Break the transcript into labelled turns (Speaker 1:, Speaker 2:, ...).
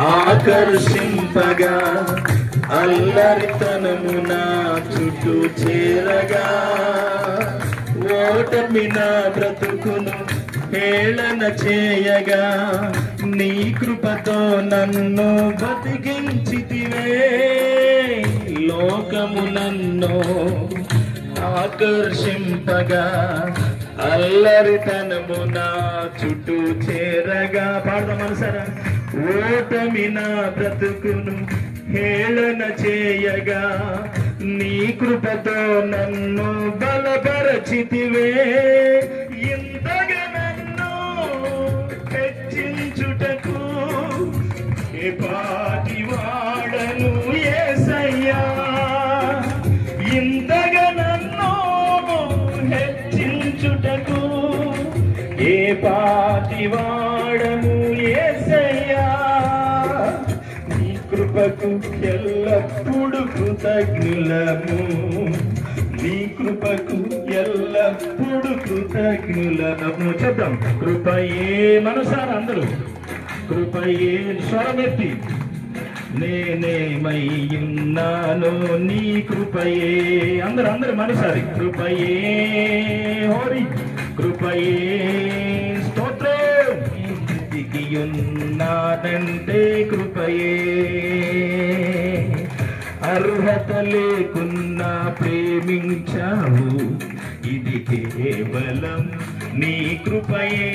Speaker 1: ఆకర్షింపగా అల్లరితనము నా చుట్టూ చేరగా ఓటమి నా బ్రతుకును హేళన చేయగా నీ కృపతో నన్ను బతికించితివే. లోకము నన్ను ఆకర్షింపగా అల్లరితనము నా చుట్టూ చేరగా పాడదాం మనసారా. ఓటమి నా బ్రతుకును హేళన చేయగా నీ కృపతో నన్ను బలపరచితివే. ఇంతగా నన్ను హెచ్చించుటకు ఏ పాటి వాడను యేసయ్యా. ఇంతగా నన్ను హెచ్చించుటకు ఏ పాటి వాడను యేసయ్యా. నీ కృపకు ఎల్లప్పుడు కృతజ్ఞులము, నీ కృపకు ఎల్లప్పుడు కృతజ్ఞులము. చెప్తాం కృపయే మనసారా అందరూ. కృపయే స్వరమెత్తి నేనేమయ్యున్నాను నీ కృపయే. అందరూ మనసారి కృపయే హోరి కృపయే స్తోత్రం. దిగియున్నానంటే కృపయే. అర్హత లేకున్నా ప్రేమించావు, ఇది కేవలం నీ కృపయే.